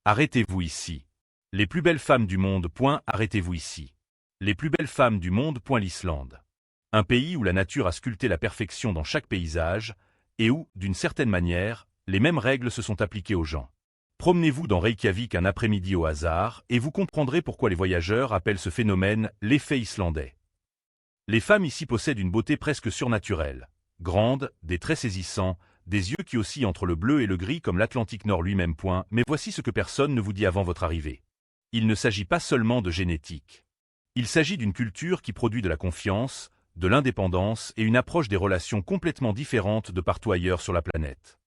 Arrêtez-vous ici. Les plus belles femmes du monde. Arrêtez-vous ici. Les plus belles femmes du monde. L'Islande. Un pays où la nature a sculpté la perfection dans chaque paysage, et où, d'une certaine manière, les mêmes règles se sont appliquées aux gens. Promenez-vous dans Reykjavik un après-midi au hasard, et vous comprendrez pourquoi les voyageurs appellent ce phénomène l'effet islandais. Les femmes ici possèdent une beauté presque surnaturelle. Grandes, des traits saisissants, des yeux qui oscillent entre le bleu et le gris comme l'Atlantique Nord lui-même. Mais voici ce que personne ne vous dit avant votre arrivée. Il ne s'agit pas seulement de génétique. Il s'agit d'une culture qui produit de la confiance, de l'indépendance et une approche des relations complètement différente de partout ailleurs sur la planète.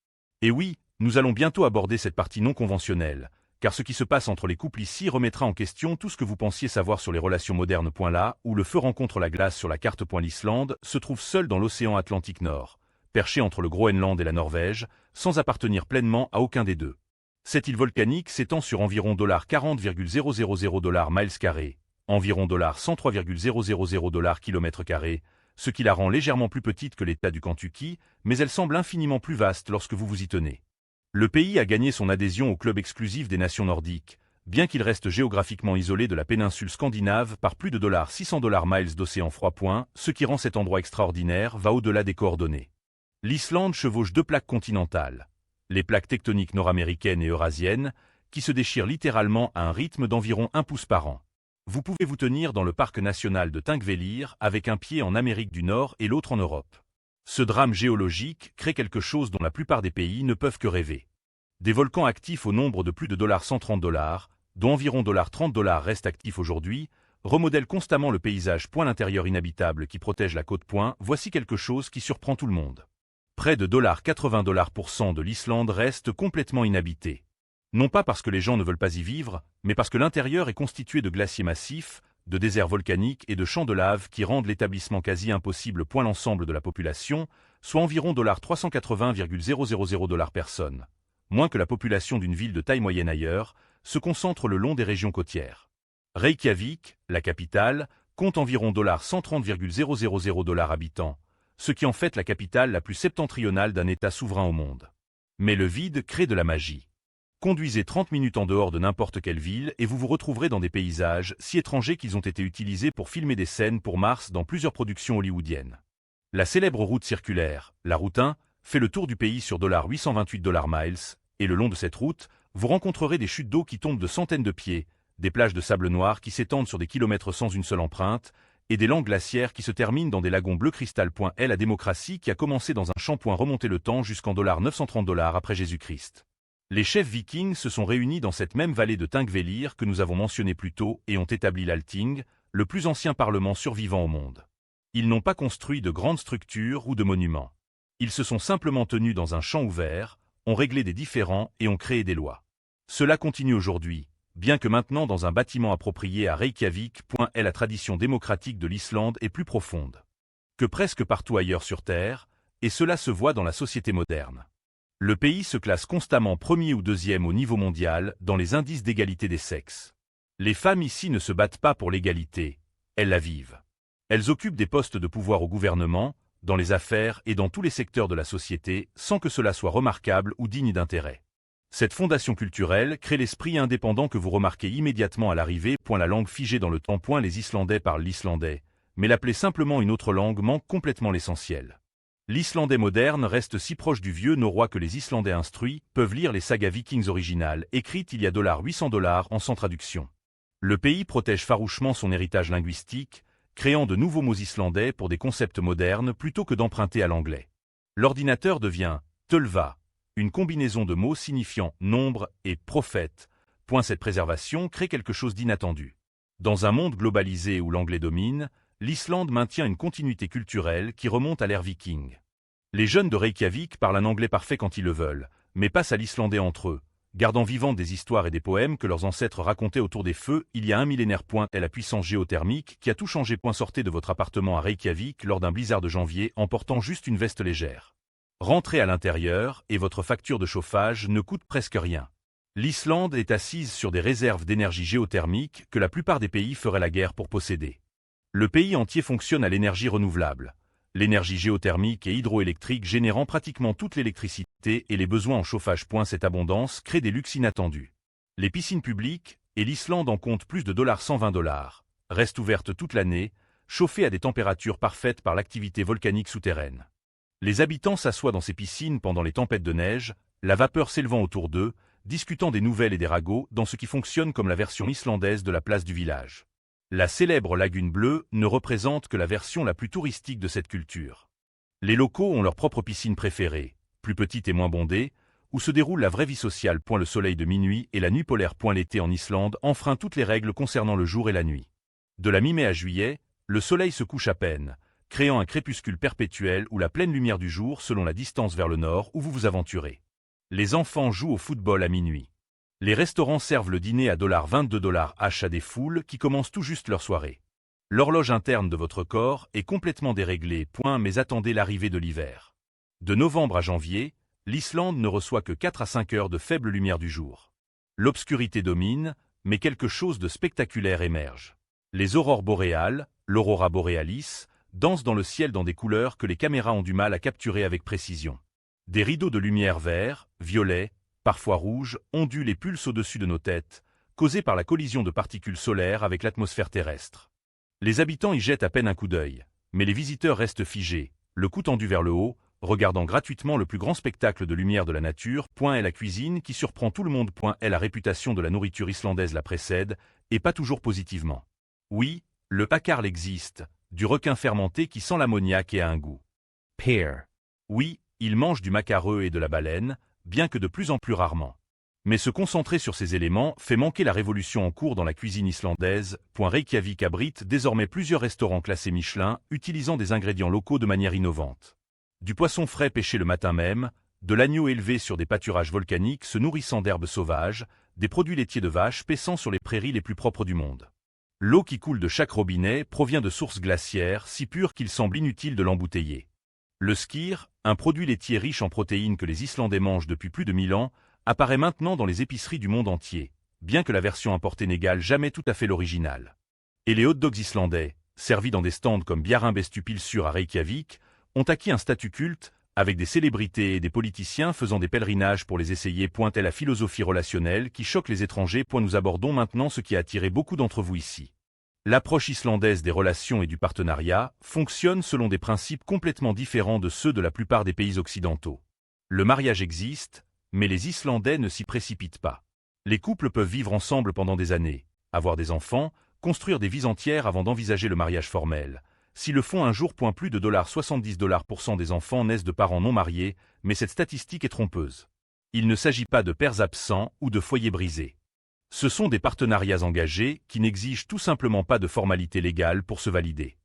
Et oui, nous allons bientôt aborder cette partie non conventionnelle, car ce qui se passe entre les couples ici remettra en question tout ce que vous pensiez savoir sur les relations modernes. Là où le feu rencontre la glace sur la carte. L'Islande se trouve seule dans l'océan Atlantique Nord, perchée entre le Groenland et la Norvège, sans appartenir pleinement à aucun des deux. Cette île volcanique s'étend sur environ $40,000 miles carrés, environ $103,000 kilomètres carrés, ce qui la rend légèrement plus petite que l'État du Kentucky, mais elle semble infiniment plus vaste lorsque vous vous y tenez. Le pays a gagné son adhésion au club exclusif des nations nordiques, bien qu'il reste géographiquement isolé de la péninsule scandinave par plus de $600 miles d'océan froid. Ce qui rend cet endroit extraordinaire va au-delà des coordonnées. L'Islande chevauche deux plaques continentales, les plaques tectoniques nord-américaines et eurasiennes, qui se déchirent littéralement à un rythme d'environ 1 pouce par an. Vous pouvez vous tenir dans le parc national de Thingvellir avec un pied en Amérique du Nord et l'autre en Europe. Ce drame géologique crée quelque chose dont la plupart des pays ne peuvent que rêver. Des volcans actifs au nombre de plus de $130, dont environ $30 restent actifs aujourd'hui, remodèlent constamment le paysage. L'intérieur inhabitable qui protège la côte. Voici quelque chose qui surprend tout le monde. Près de $80% de l'Islande reste complètement inhabité. Non pas parce que les gens ne veulent pas y vivre, mais parce que l'intérieur est constitué de glaciers massifs, de déserts volcaniques et de champs de lave qui rendent l'établissement quasi impossible. L'ensemble de la population, soit environ $380,000 personne, moins que la population d'une ville de taille moyenne ailleurs, se concentre le long des régions côtières. Reykjavik, la capitale, compte environ $130,000 habitants, ce qui en fait la capitale la plus septentrionale d'un État souverain au monde. Mais le vide crée de la magie. Conduisez 30 minutes en dehors de n'importe quelle ville et vous vous retrouverez dans des paysages si étrangers qu'ils ont été utilisés pour filmer des scènes pour Mars dans plusieurs productions hollywoodiennes. La célèbre route circulaire, la route 1, fait le tour du pays sur $828 miles, et le long de cette route, vous rencontrerez des chutes d'eau qui tombent de centaines de pieds, des plages de sable noir qui s'étendent sur des kilomètres sans une seule empreinte, et des langues glaciaires qui se terminent dans des lagons bleu cristal. La démocratie qui a commencé dans un champ. Remonter le temps jusqu'en $930 après Jésus-Christ. Les chefs vikings se sont réunis dans cette même vallée de Thingvellir que nous avons mentionné plus tôt et ont établi l'Althing, le plus ancien parlement survivant au monde. Ils n'ont pas construit de grandes structures ou de monuments. Ils se sont simplement tenus dans un champ ouvert, ont réglé des différends et ont créé des lois. Cela continue aujourd'hui, bien que maintenant dans un bâtiment approprié à Reykjavik. La tradition démocratique de l'Islande est plus profonde que presque partout ailleurs sur Terre, et cela se voit dans la société moderne. Le pays se classe constamment premier ou deuxième au niveau mondial dans les indices d'égalité des sexes. Les femmes ici ne se battent pas pour l'égalité, elles la vivent. Elles occupent des postes de pouvoir au gouvernement, dans les affaires et dans tous les secteurs de la société, sans que cela soit remarquable ou digne d'intérêt. Cette fondation culturelle crée l'esprit indépendant que vous remarquez immédiatement à l'arrivée. La langue figée dans le temps. Les Islandais parlent l'islandais, mais l'appeler simplement une autre langue manque complètement l'essentiel. L'islandais moderne reste si proche du vieux norrois que les Islandais instruits peuvent lire les sagas vikings originales écrites il y a $800 en sans traduction. Le pays protège farouchement son héritage linguistique, créant de nouveaux mots islandais pour des concepts modernes plutôt que d'emprunter à l'anglais. L'ordinateur devient « tölva », une combinaison de mots signifiant « nombre » et « prophète ». Cette préservation crée quelque chose d'inattendu. Dans un monde globalisé où l'anglais domine, l'Islande maintient une continuité culturelle qui remonte à l'ère viking. Les jeunes de Reykjavik parlent un anglais parfait quand ils le veulent, mais passent à l'islandais entre eux, gardant vivantes des histoires et des poèmes que leurs ancêtres racontaient autour des feux il y a un millénaire. Et la puissance géothermique qui a tout changé. Sortez de votre appartement à Reykjavik lors d'un blizzard de janvier en portant juste une veste légère. Rentrez à l'intérieur et votre facture de chauffage ne coûte presque rien. L'Islande est assise sur des réserves d'énergie géothermique que la plupart des pays feraient la guerre pour posséder. Le pays entier fonctionne à l'énergie renouvelable, l'énergie géothermique et hydroélectrique générant pratiquement toute l'électricité et les besoins en chauffage. Cette abondance crée des luxes inattendus. Les piscines publiques, et l'Islande en compte plus de $120, restent ouvertes toute l'année, chauffées à des températures parfaites par l'activité volcanique souterraine. Les habitants s'assoient dans ces piscines pendant les tempêtes de neige, la vapeur s'élevant autour d'eux, discutant des nouvelles et des ragots dans ce qui fonctionne comme la version islandaise de la place du village. La célèbre lagune bleue ne représente que la version la plus touristique de cette culture. Les locaux ont leur propre piscine préférée, plus petite et moins bondée, où se déroule la vraie vie sociale. Le soleil de minuit et la nuit polaire. L'été en Islande enfreint toutes les règles concernant le jour et la nuit. De la mi-mai à juillet, le soleil se couche à peine, créant un crépuscule perpétuel ou la pleine lumière du jour selon la distance vers le nord où vous vous aventurez. Les enfants jouent au football à minuit. Les restaurants servent le dîner à $22 à des foules qui commencent tout juste leur soirée. L'horloge interne de votre corps est complètement déréglée. Mais attendez l'arrivée de l'hiver. De novembre à janvier, l'Islande ne reçoit que 4 à 5 heures de faible lumière du jour. L'obscurité domine, mais quelque chose de spectaculaire émerge. Les aurores boréales, l'aurora borealis, dansent dans le ciel dans des couleurs que les caméras ont du mal à capturer avec précision. Des rideaux de lumière vert, violet, parfois rouge, ondulent et pulsent au-dessus de nos têtes, causés par la collision de particules solaires avec l'atmosphère terrestre. Les habitants y jettent à peine un coup d'œil, mais les visiteurs restent figés, le cou tendu vers le haut, regardant gratuitement le plus grand spectacle de lumière de la nature. Est la cuisine qui surprend tout le monde. Est la réputation de la nourriture islandaise la précède, et pas toujours positivement. Oui, le pakarl existe, du requin fermenté qui sent l'ammoniac et a un goût. Pear. Oui, ils mangent du macareux et de la baleine, bien que de plus en plus rarement. Mais se concentrer sur ces éléments fait manquer la révolution en cours dans la cuisine islandaise. Reykjavik abrite désormais plusieurs restaurants classés Michelin, utilisant des ingrédients locaux de manière innovante. Du poisson frais pêché le matin même, de l'agneau élevé sur des pâturages volcaniques se nourrissant d'herbes sauvages, des produits laitiers de vache paissant sur les prairies les plus propres du monde. L'eau qui coule de chaque robinet provient de sources glaciaires si pures qu'il semble inutile de l'embouteiller. Le skyr, un produit laitier riche en protéines que les Islandais mangent depuis plus de 1000 ans, apparaît maintenant dans les épiceries du monde entier, bien que la version importée n'égale jamais tout à fait l'original. Et les hot dogs islandais, servis dans des stands comme Bjarnarbestu-pylsur à Reykjavik, ont acquis un statut culte, avec des célébrités et des politiciens faisant des pèlerinages pour les essayer. Est la philosophie relationnelle qui choque les étrangers. Nous abordons maintenant ce qui a attiré beaucoup d'entre vous ici. L'approche islandaise des relations et du partenariat fonctionne selon des principes complètement différents de ceux de la plupart des pays occidentaux. Le mariage existe, mais les Islandais ne s'y précipitent pas. Les couples peuvent vivre ensemble pendant des années, avoir des enfants, construire des vies entières avant d'envisager le mariage formel. S'ils le font un jour. Plus de $70% des enfants naissent de parents non mariés, mais cette statistique est trompeuse. Il ne s'agit pas de pères absents ou de foyers brisés. Ce sont des partenariats engagés qui n'exigent tout simplement pas de formalité légale pour se valider.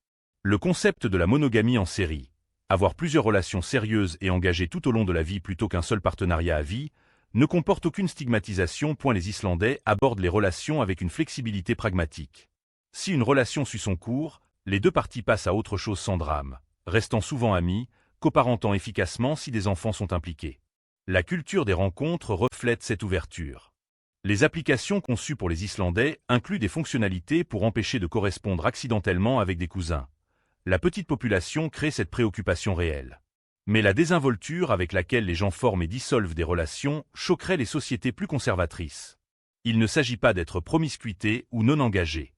Le concept de la monogamie en série, avoir plusieurs relations sérieuses et engagées tout au long de la vie plutôt qu'un seul partenariat à vie, ne comporte aucune stigmatisation. Les Islandais abordent les relations avec une flexibilité pragmatique. Si une relation suit son cours, les deux parties passent à autre chose sans drame, restant souvent amis, coparentant efficacement si des enfants sont impliqués. La culture des rencontres reflète cette ouverture. Les applications conçues pour les Islandais incluent des fonctionnalités pour empêcher de correspondre accidentellement avec des cousins. La petite population crée cette préoccupation réelle. Mais la désinvolture avec laquelle les gens forment et dissolvent des relations choquerait les sociétés plus conservatrices. Il ne s'agit pas d'être promiscuité ou non engagé.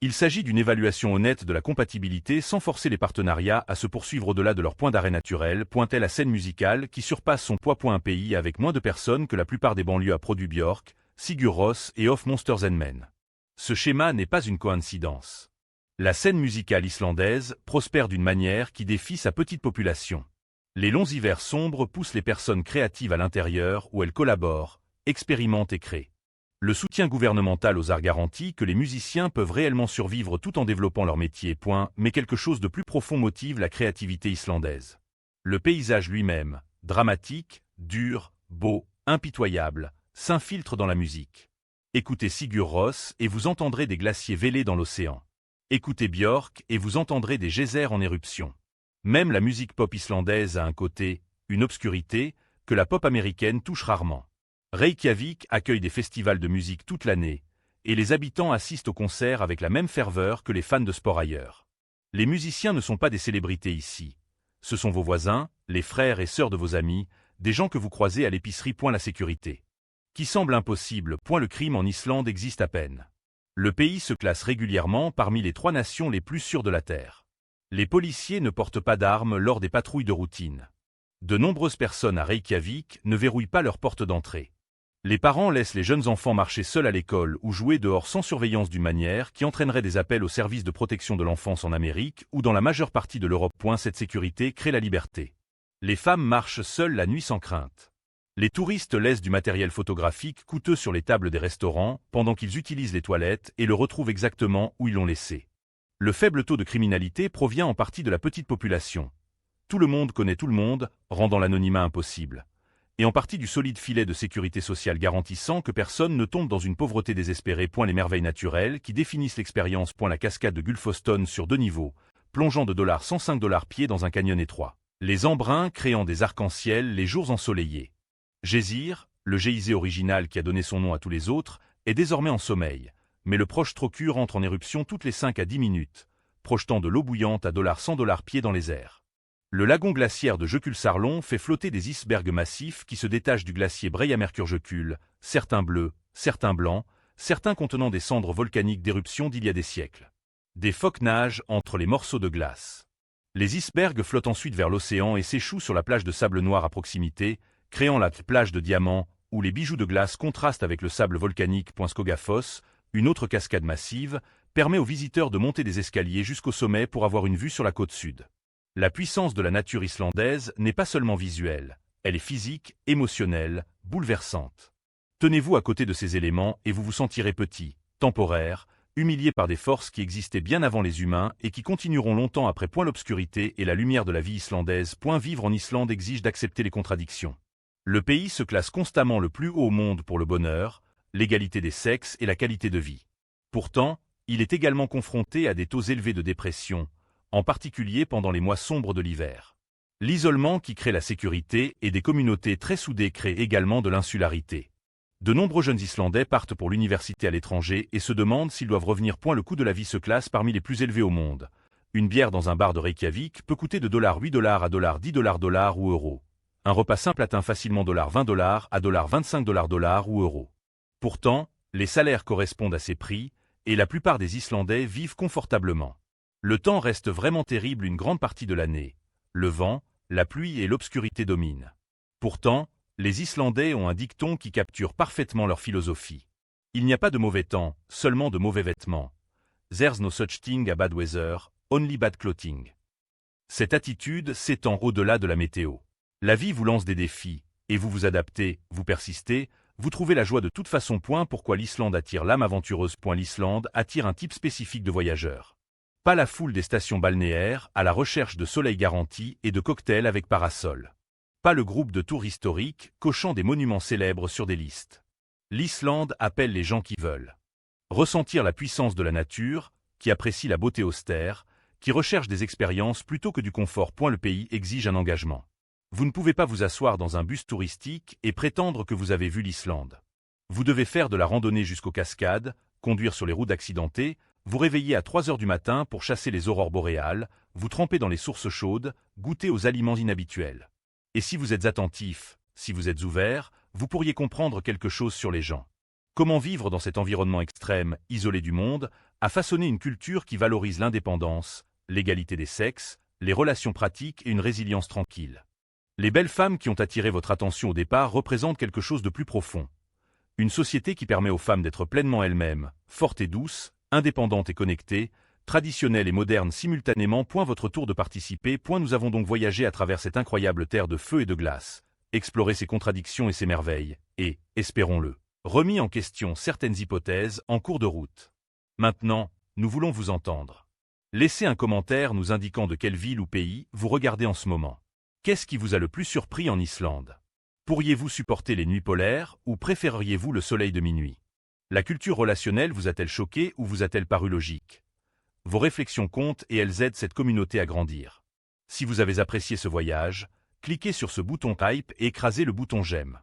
Il s'agit d'une évaluation honnête de la compatibilité sans forcer les partenariats à se poursuivre au-delà de leur point d'arrêt naturel. Est la scène musicale qui surpasse son poids. Un pays avec moins de personnes que la plupart des banlieues a produit Björk, Sigur Rós et Of Monsters and Men. Ce schéma n'est pas une coïncidence. La scène musicale islandaise prospère d'une manière qui défie sa petite population. Les longs hivers sombres poussent les personnes créatives à l'intérieur où elles collaborent, expérimentent et créent. Le soutien gouvernemental aux arts garantit que les musiciens peuvent réellement survivre tout en développant leur métier. Mais quelque chose de plus profond motive la créativité islandaise. Le paysage lui-même, dramatique, dur, beau, impitoyable, s'infiltre dans la musique. Écoutez Sigur Rós et vous entendrez des glaciers vêlés dans l'océan. Écoutez Björk et vous entendrez des geysers en éruption. Même la musique pop islandaise a un côté, une obscurité, que la pop américaine touche rarement. Reykjavik accueille des festivals de musique toute l'année, et les habitants assistent aux concerts avec la même ferveur que les fans de sport ailleurs. Les musiciens ne sont pas des célébrités ici. Ce sont vos voisins, les frères et sœurs de vos amis, des gens que vous croisez à l'épicerie. La sécurité. Qui semble impossible, le crime en Islande existe à peine. Le pays se classe régulièrement parmi les 3 nations les plus sûres de la Terre. Les policiers ne portent pas d'armes lors des patrouilles de routine. De nombreuses personnes à Reykjavik ne verrouillent pas leur porte d'entrée. Les parents laissent les jeunes enfants marcher seuls à l'école ou jouer dehors sans surveillance d'une manière qui entraînerait des appels aux services de protection de l'enfance en Amérique ou dans la majeure partie de l'Europe. Cette sécurité crée la liberté. Les femmes marchent seules la nuit sans crainte. Les touristes laissent du matériel photographique coûteux sur les tables des restaurants pendant qu'ils utilisent les toilettes et le retrouvent exactement où ils l'ont laissé. Le faible taux de criminalité provient en partie de la petite population. Tout le monde connaît tout le monde, rendant l'anonymat impossible. Et en partie du solide filet de sécurité sociale garantissant que personne ne tombe dans une pauvreté désespérée. Les merveilles naturelles qui définissent l'expérience. La cascade de Gullfossen sur 2 niveaux, plongeant de $105 pied dans un canyon étroit. Les embruns créant des arcs-en-ciel les jours ensoleillés. Geyser, le Geysir original qui a donné son nom à tous les autres, est désormais en sommeil, mais le proche Trokur entre en éruption toutes les 5 à 10 minutes, projetant de l'eau bouillante à $100 pied dans les airs. Le lagon glaciaire de Jökulsárlón fait flotter des icebergs massifs qui se détachent du glacier Breiðamerkurjökull, certains bleus, certains blancs, certains contenant des cendres volcaniques d'éruptions d'il y a des siècles. Des phoques nagent entre les morceaux de glace. Les icebergs flottent ensuite vers l'océan et s'échouent sur la plage de sable noir à proximité, créant la plage de diamants, où les bijoux de glace contrastent avec le sable volcanique. Skogafoss, une autre cascade massive, permet aux visiteurs de monter des escaliers jusqu'au sommet pour avoir une vue sur la côte sud. La puissance de la nature islandaise n'est pas seulement visuelle, elle est physique, émotionnelle, bouleversante. Tenez-vous à côté de ces éléments et vous vous sentirez petit, temporaire, humilié par des forces qui existaient bien avant les humains et qui continueront longtemps après. L'obscurité et la lumière de la vie islandaise. Vivre en Islande exige d'accepter les contradictions. Le pays se classe constamment le plus haut au monde pour le bonheur, l'égalité des sexes et la qualité de vie. Pourtant, il est également confronté à des taux élevés de dépression, en particulier pendant les mois sombres de l'hiver. L'isolement qui crée la sécurité et des communautés très soudées crée également de l'insularité. De nombreux jeunes Islandais partent pour l'université à l'étranger et se demandent s'ils doivent revenir. Le coût de la vie se classe parmi les plus élevés au monde. Une bière dans un bar de Reykjavik peut coûter de $8 à $10 ou euros. Un repas simple atteint facilement $20 à $25 ou euros. Pourtant, les salaires correspondent à ces prix, et la plupart des Islandais vivent confortablement. Le temps reste vraiment terrible une grande partie de l'année. Le vent, la pluie et l'obscurité dominent. Pourtant, les Islandais ont un dicton qui capture parfaitement leur philosophie. Il n'y a pas de mauvais temps, seulement de mauvais vêtements. There's no such thing as bad weather, only bad clothing. Cette attitude s'étend au-delà de la météo. La vie vous lance des défis, et vous vous adaptez, vous persistez, vous trouvez la joie de toute façon. Pourquoi l'Islande attire l'âme aventureuse. L'Islande attire un type spécifique de voyageurs. Pas la foule des stations balnéaires à la recherche de soleil garanti et de cocktails avec parasol. Pas le groupe de tours historiques cochant des monuments célèbres sur des listes. L'Islande appelle les gens qui veulent ressentir la puissance de la nature, qui apprécient la beauté austère, qui recherchent des expériences plutôt que du confort. Le pays exige un engagement. Vous ne pouvez pas vous asseoir dans un bus touristique et prétendre que vous avez vu l'Islande. Vous devez faire de la randonnée jusqu'aux cascades, conduire sur les routes accidentées, vous réveiller à 3 heures du matin pour chasser les aurores boréales, vous tremper dans les sources chaudes, goûter aux aliments inhabituels. Et si vous êtes attentif, si vous êtes ouvert, vous pourriez comprendre quelque chose sur les gens. Comment vivre dans cet environnement extrême, isolé du monde, a façonné une culture qui valorise l'indépendance, l'égalité des sexes, les relations pratiques et une résilience tranquille. Les belles femmes qui ont attiré votre attention au départ représentent quelque chose de plus profond. Une société qui permet aux femmes d'être pleinement elles-mêmes, fortes et douces, indépendantes et connectées, traditionnelles et modernes simultanément. Votre tour de participer. Nous avons donc voyagé à travers cette incroyable terre de feu et de glace, exploré ses contradictions et ses merveilles, et, espérons-le, remis en question certaines hypothèses en cours de route. Maintenant, nous voulons vous entendre. Laissez un commentaire nous indiquant de quelle ville ou pays vous regardez en ce moment. Qu'est-ce qui vous a le plus surpris en Islande? Pourriez-vous supporter les nuits polaires ou préféreriez-vous le soleil de minuit? La culture relationnelle vous a-t-elle choqué ou vous a-t-elle paru logique? Vos réflexions comptent et elles aident cette communauté à grandir. Si vous avez apprécié ce voyage, cliquez sur ce bouton hype et écrasez le bouton j'aime.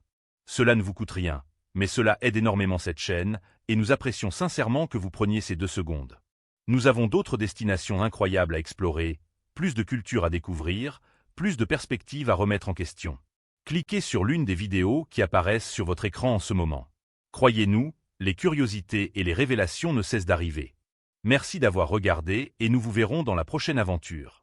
Cela ne vous coûte rien, mais cela aide énormément cette chaîne et nous apprécions sincèrement que vous preniez ces 2 secondes. Nous avons d'autres destinations incroyables à explorer, plus de cultures à découvrir, plus de perspectives à remettre en question. Cliquez sur l'une des vidéos qui apparaissent sur votre écran en ce moment. Croyez-nous, les curiosités et les révélations ne cessent d'arriver. Merci d'avoir regardé et nous vous verrons dans la prochaine aventure.